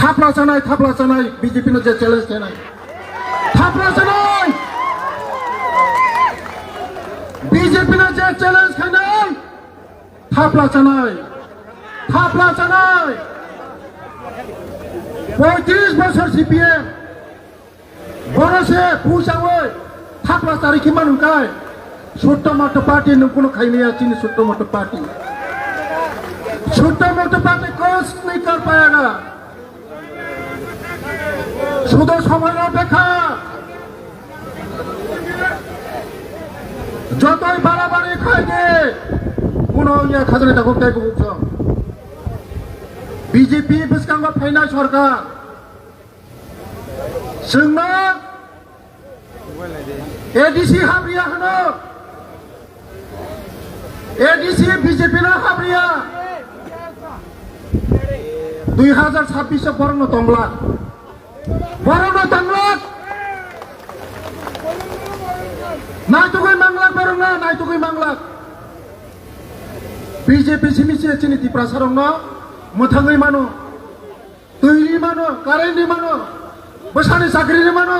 थाफ्ला जानाय बीजेपी जे चैलेंज देनाय थाफ्ला जानाय बीजेपी जे चैलेंज खानाय थाफ्ला जानाय 35 বছর সিপিএম বরসে পুষাওই থাকলা তারিখি মানুকায় ছোট্ট মোটো পার্টি নুকুনো খাইনিয়া চিনি ছোট্ট মোটো पार्टी कुछ नहीं कर पाएगा শুধু সময়ের অপেক্ষা যতই বাড়াবাড়ি খাইবে কোন ইয়া খাজনাটা করতে বুঝছো बीजेपी बिस्कांगो फैनाय सरकार जोंनो एडीसी हाब्रिया होनो एडीसी बीजेपी ना हाब्रिया 2026 बरनो तंगला नायतुगै मांगला बरना नायतुगै मांगला बीजेपी सिमिसे चिनि दिप्रासारंनो मोथाङै मानो दैनि मानो कारेन्टनि मानो बोसानि साख्रिनि मानो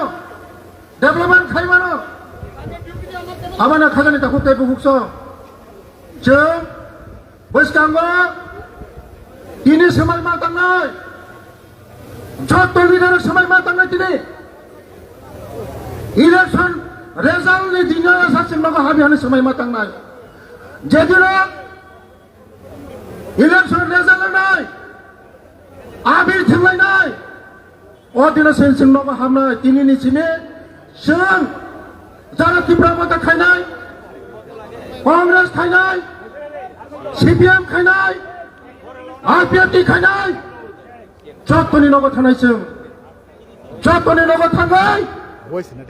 डेभलपमेन्ट खाय मानो आबाना खाजानि ताखौ तेबु हुक्स जों बैसकांगो दिनै समाय मा थांनाय जत लिडार समाय मा थांनाय दिनै इलेक्शन रिजाल्टनि दिनै सासिम माबा हाबियानि समाय मा थांनाय जेदिनो इलेक्शन रिजाल्ट नाय आबिर थिंलायनाय अदिनो सेनसिं नबा हामनाय दिनैनि सिमे जों जारा तिब्रा मता खायनाय कांग्रेस खायनाय सीपीएम खायनाय आरपीएफ खायनाय जतनि नगद थानाय जों जतनि नगद थांगाय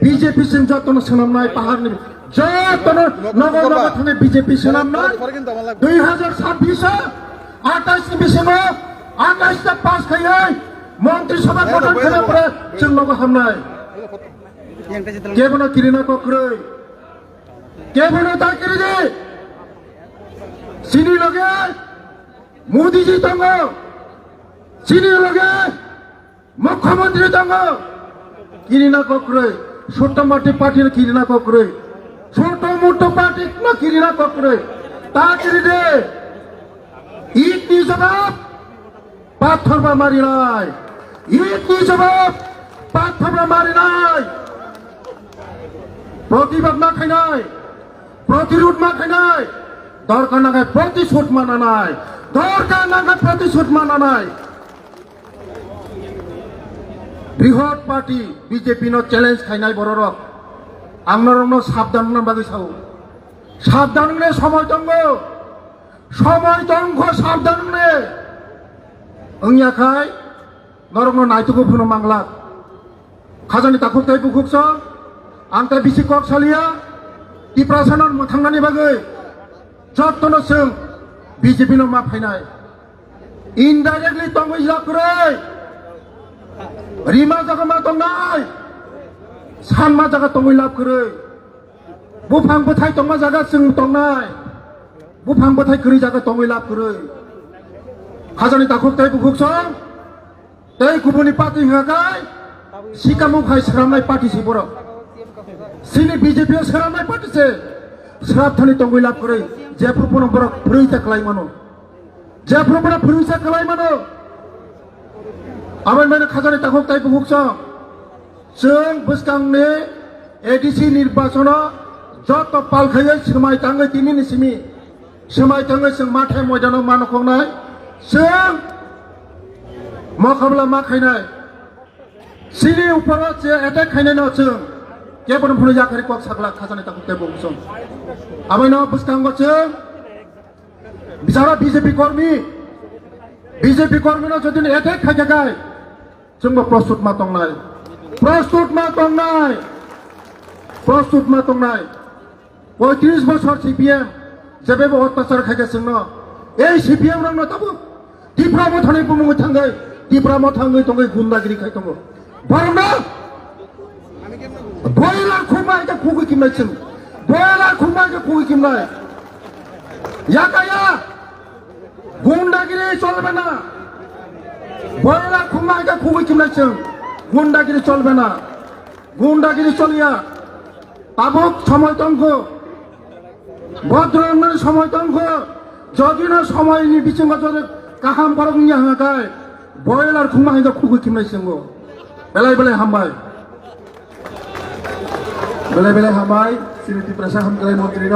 बीजेपी जों जतनो सोनामनाय पाहारनि जतनो नगद थानाय बीजेपी सोनामनाय 2026 28 बिसिङाव 28 पास खायै मन्त्रिसभा गठन खालामब्ला जों नगद हामनाय केबनो किरिना कक्रै केबनो दाकिरि सिनि लगे मोदी जी दङ सिनि लगे मुख्यमंत्री दङ किरिना कक्रै छोट मोटी पार्टी किरिना कक्रै छोट मोटो पार्टी न किरिना कक्रै दाकिरि दे ईदनि जवाब पाथरबा मारिनाय ईदनि जवाब पाथरबा मारिनाय प्रतिबाद मा खायनाय प्रतिरोध मा खायनाय दरकार नागाय प्रतिशोध मानानाय दरकार नागाय प्रतिशोध मानानाय बृहत पार्टी बीजेपी नो चैलेंज खायनाय बररक आंनरनो साबधान बागै साव साबधान ने समय दंग साबधान ने अंगियाखाय नरनो नायतुको फुनो मांगला खाजानि ताखौ ताय बुखुक्स आंता बिसि कक्सालिया दिप्रासानन मोथांनानि बागै जतनो जों बीजेपी नो मा फायनाय इनडाइरेक्टली तंगै जाखरै रिमा जागा मा दंनाय सानमा जागा तंगै लाबखरै बुफां बोथाय तंमा जागा जों दंनाय बुफां बोथाय खरै जागा तंगै लाबखरै खाजानि ताखौ ताय बुखुक्स तै गुबुननि पार्टी हागाय सिकामु भाई सरामनाय पार्टी से बर सिनि बीजेपी सरामनाय पार्टी से सराबथानि तंगै लाबखरै जेफ्रुपनो बर फुरैता खालाय मानो जेफ्रुपनो फुरैसा खालाय मानो आबान माने खाजानि ताखौ ताय बुखुक्स जों बोसकांनि एडीसी निर्वाचन जत पालखायै समाय थाङै दिनैनि सिमि समाय थाङै जों माथाय मैदानाव मानखंनाय जों मखाबला मा खायनाय सिनि ऊपर जे अटैक खायनाय न जों केबन फुनो जाखारि कक सागला खाजानि ताखौ ताय बुखुक्स आबायनो बोसकांगो जों बिचारा बीजेपी कर्मी न जदि अटैक खायगाय जोंबो प्रस्तुत मा दंनाय प्रस्तुत मा दंनाय 35 বছর सीपीएम जेबेबो अत्याचार खायगासिनो ए सीपीएम रंनो ताबो दिप्रा मथानै बुमुङै थांगै दिप्रा मथाङै दंगै गुन्दागिरि खाय दङ बरना बयला खुमाय का खुगै किमनाय जों बयला खुमाय का खुगै किमनाय याकाया गुन्दागिरि चलबे ना বয়লা খুমাইকে খুবই চিমলাইছেন গুন্ডাগিরি চলবে না গুন্ডাগিরি চলিয়া পাবক সময় তঙ্ক ভদ্র সময় তঙ্ক যদি না সময় নি বিচঙ্গ যদি কাহাম বরং নিয়ে হাঁকায় বয়লার খুমাইকে খুবই চিমলাইছেন বেলায় বেলায় হামবাই বেলায় বেলায় হামবাই শ্রীমতী প্রশাসন মন্ত্রী